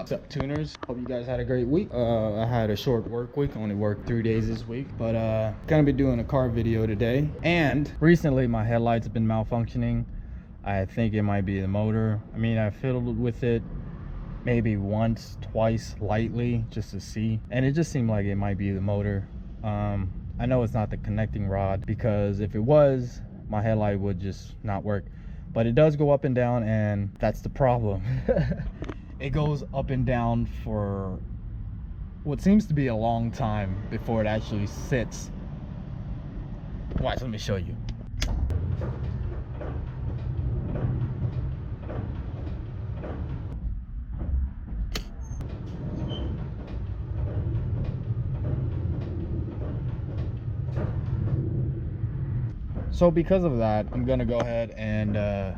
What's up, tuners? Hope you guys had a great week. I had a short work week, only worked 3 days this week, but gonna be doing a car video today. And recently my headlights have been malfunctioning. I think it might be the motor. I mean, I fiddled with it maybe once, twice, lightly, just to see, and it just seemed like it might be the motor. I know it's not the connecting rod, because if it was, my headlight would just not work. But it does go up and down, and that's the problem. It goes up and down for what seems to be a long time before it actually sits. Watch, let me show you. So because of that, I'm gonna go ahead and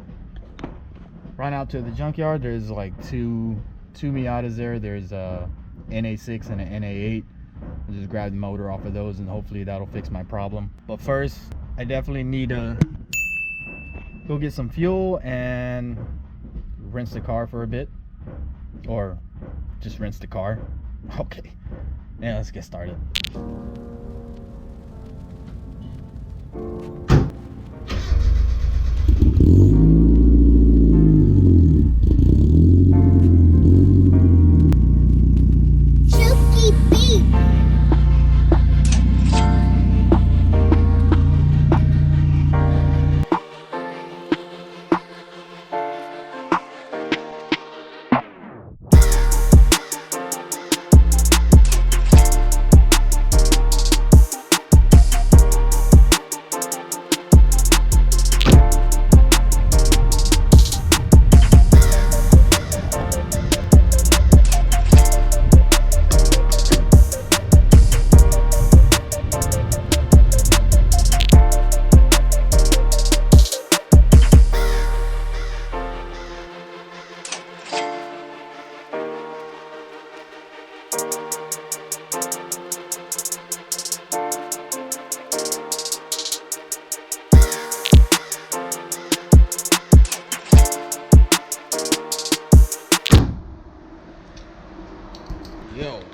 run out to the junkyard. There's like two Miatas there. There's a NA6 and an NA8. I'll just grab the motor off of those and hopefully that'll fix my problem. But first, I definitely need to go get some fuel and rinse the car for a bit, or just rinse the car. Okay, now let's get started.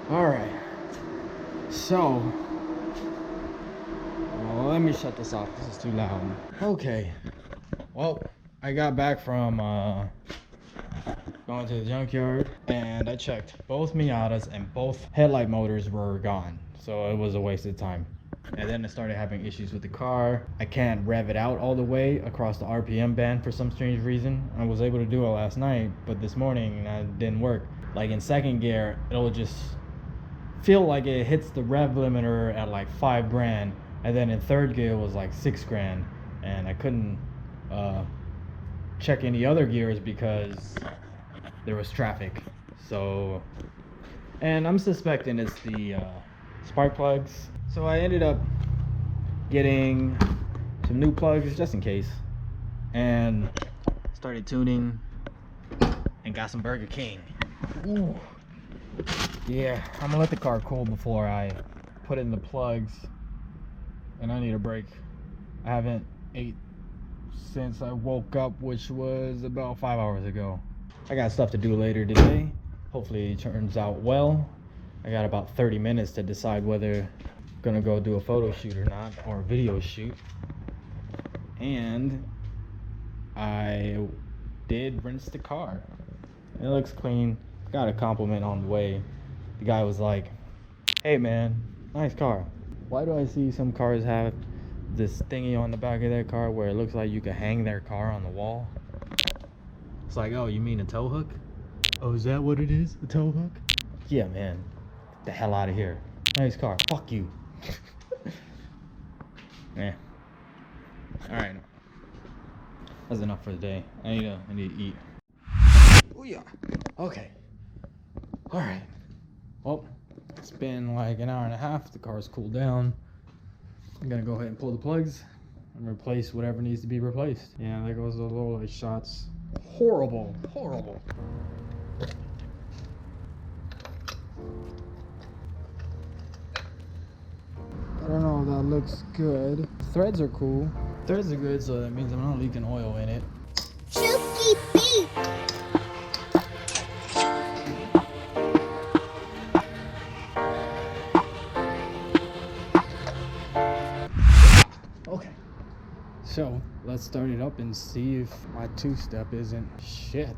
Alright, so let me shut this off. This is too loud. Okay, well, I got back from going to the junkyard, and I checked both Miatas, and both headlight motors were gone, so it was a waste of time. And then I started having issues with the car. I can't rev it out all the way across the RPM band for some strange reason. I was able to do it last night, but this morning it didn't work. Like in second gear, it'll just feel like it hits the rev limiter at like 5 grand, and then in third gear it was like 6 grand, and I couldn't check any other gears because there was traffic. So, and I'm suspecting it's the spark plugs, so I ended up getting some new plugs just in case, and started tuning and got some Burger King. Ooh. Yeah, I'm gonna let the car cool before I put in the plugs, and I need a break. I haven't ate since I woke up, which was about 5 hours ago. I got stuff to do later today. Hopefully it turns out well. I got about 30 minutes to decide whether I'm gonna go do a photo shoot or not, or a video shoot. And I did rinse the car. It looks clean. Got a compliment on the way. The guy was like, "Hey man, nice car. Why do I see some cars have this thingy on the back of their car where it looks like you could hang their car on the wall?" It's like, "Oh, you mean a tow hook? Oh, is that what it is? A tow hook?" Yeah, man. Get the hell out of here. Nice car. Fuck you. Yeah. Alright. That's enough for the day. I need to eat. Oh yeah. Okay. Alright. Well, it's been like an hour and a half. The car's cooled down. I'm gonna go ahead and pull the plugs and replace whatever needs to be replaced. Yeah, there goes the low light shots. Horrible. Horrible. I don't know if that looks good. Threads are cool. Threads are good, so that means I'm not leaking oil in it. Chooky beep. So let's start it up and see if my two-step isn't shit.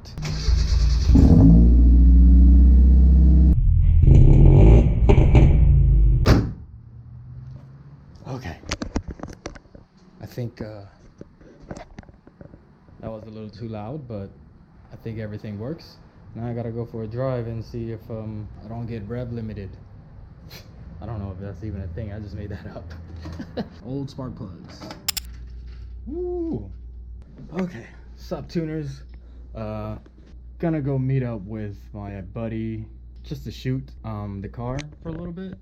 Okay. I think that was a little too loud, but I think everything works. Now I gotta go for a drive and see if I don't get rev limited. I don't know if that's even a thing. I just made that up. Old spark plugs. Woo. Okay. Sup, tuners? Gonna go meet up with my buddy just to shoot the car for a little bit.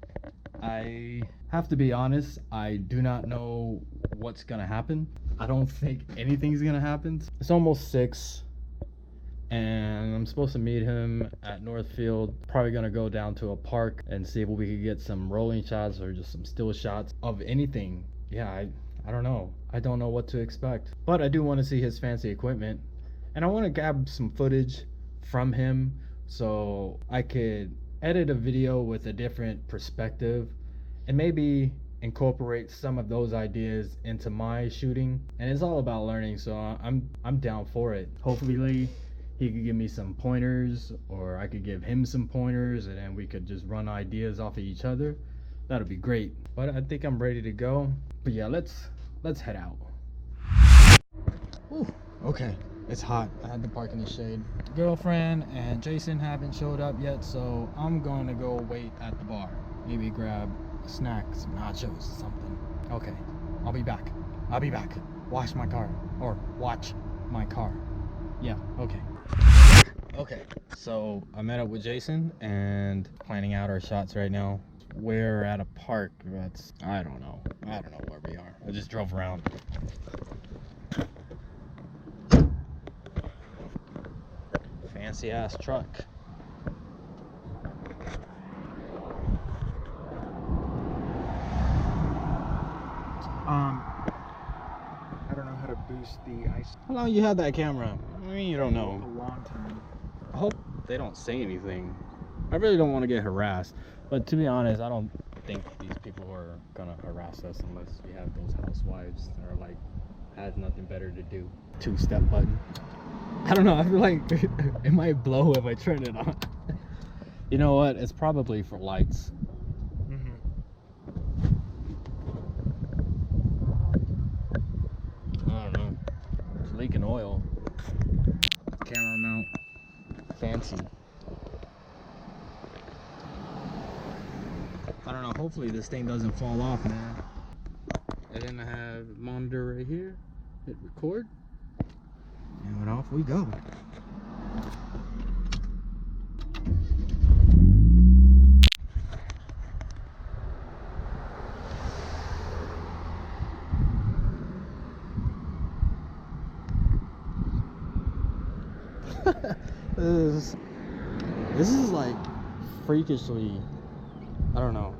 I have to be honest, I do not know what's gonna happen. I don't think anything's gonna happen. It's almost 6 and I'm supposed to meet him at Northfield. Probably gonna go down to a park and see if we could get some rolling shots or just some still shots of anything. Yeah, I don't know. I don't know what to expect, but I do want to see his fancy equipment, and I want to grab some footage from him so I could edit a video with a different perspective and maybe incorporate some of those ideas into my shooting. And it's all about learning, so I'm down for it. Hopefully he could give me some pointers, or I could give him some pointers, and then we could just run ideas off of each other. That'll be great. But I think I'm ready to go. But yeah, let's head out. Ooh, okay, it's hot. I had to park in the shade. Girlfriend and Jason haven't showed up yet, so I'm going to go wait at the bar. Maybe grab a snack, some nachos or something. Okay, I'll be back. Wash my car, or watch my car. Yeah, okay. Okay, so I met up with Jason and planning out our shots right now. We're at a park that's, I don't know where we are. I just drove around. Fancy ass truck. I don't know how to boost the ice. How long you had that camera? I mean, you don't know. A long time. I hope they don't say anything. I really don't want to get harassed, but to be honest, I don't think these people are gonna harass us unless we have those housewives that are like, has nothing better to do. Two-step button. I don't know, I feel like it might blow if I turn it on. You know what? It's probably for lights. I don't know. It's leaking oil. Camera mount. Fancy. I don't know, hopefully this thing doesn't fall off, man. And then I have monitor right here. Hit record. And off we go. This is like freakishly, I don't know.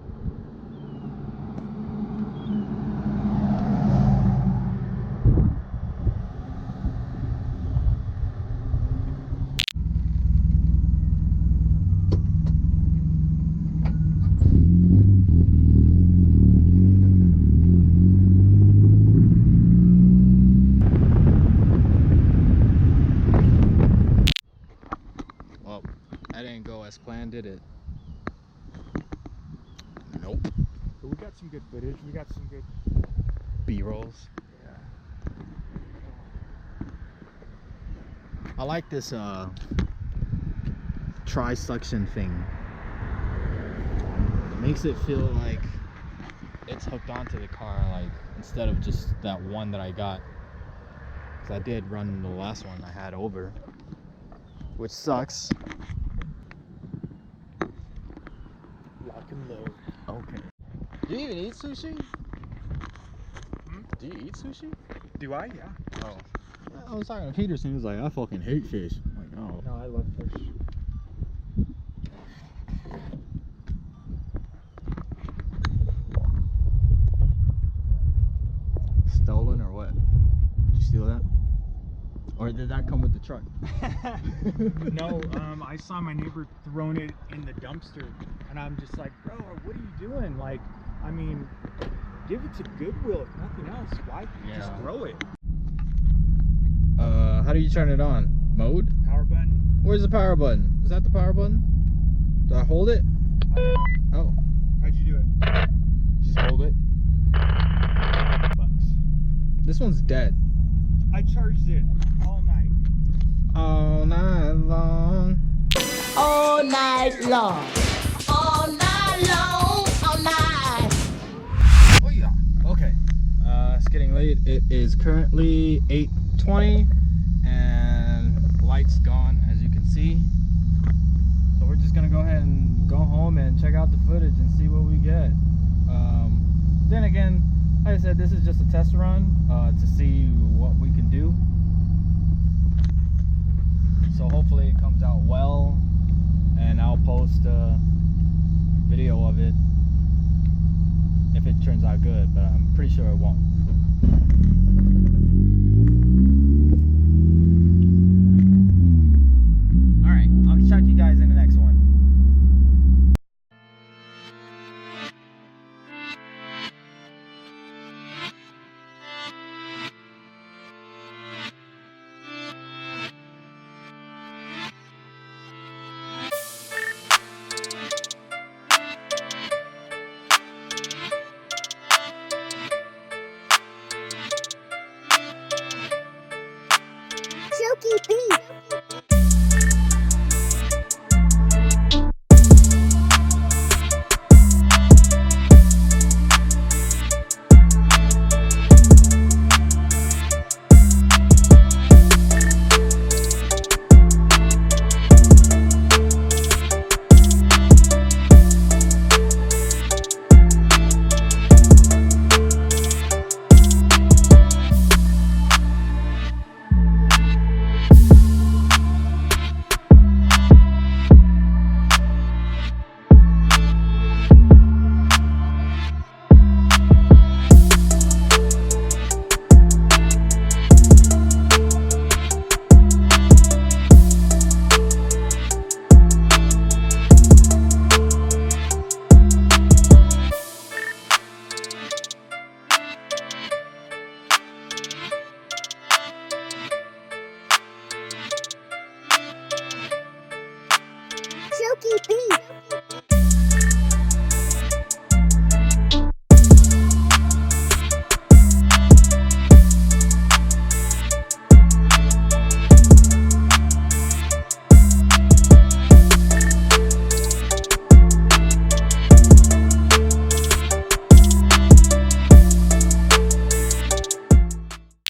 Well, that didn't go as planned, did it? Nope. But we got some good footage. We got some good B-rolls. Yeah. I like this tri-suction thing. It makes it feel like it's hooked onto the car, like instead of just that one that I got. Cause I did run the last one I had over, which sucks. Lock and load. Okay. Do you even eat sushi? Do you eat sushi? Do I? Yeah. Oh. I was talking to Peterson, he was like, I fucking hate fish. I'm like, oh. No, I love fish. Stolen or what? Did you steal that? Or did that come with the truck? No, I saw my neighbor throwing it in the dumpster, and I'm just like, bro, what are you doing? Like, I mean, Give it to Goodwill if nothing else. Why just Yeah. throw it? How do you turn it on? Mode? Power button? Where's the power button? Is that the power button? Do I hold it? I don't know. Oh, How'd you do it? just hold it. Bucks. This one's dead. I charged it all night. All night long. All night long. All night long. All night. Oh yeah. Okay. It's getting late. It is currently 8:20 and light's gone, as you can see. So we're just gonna go ahead and go home and check out the footage and see what we get. Then again, like I said, this is just a test run to see what we can do. So hopefully it comes out well, and I'll post a video of it if it turns out good, but I'm pretty sure it won't.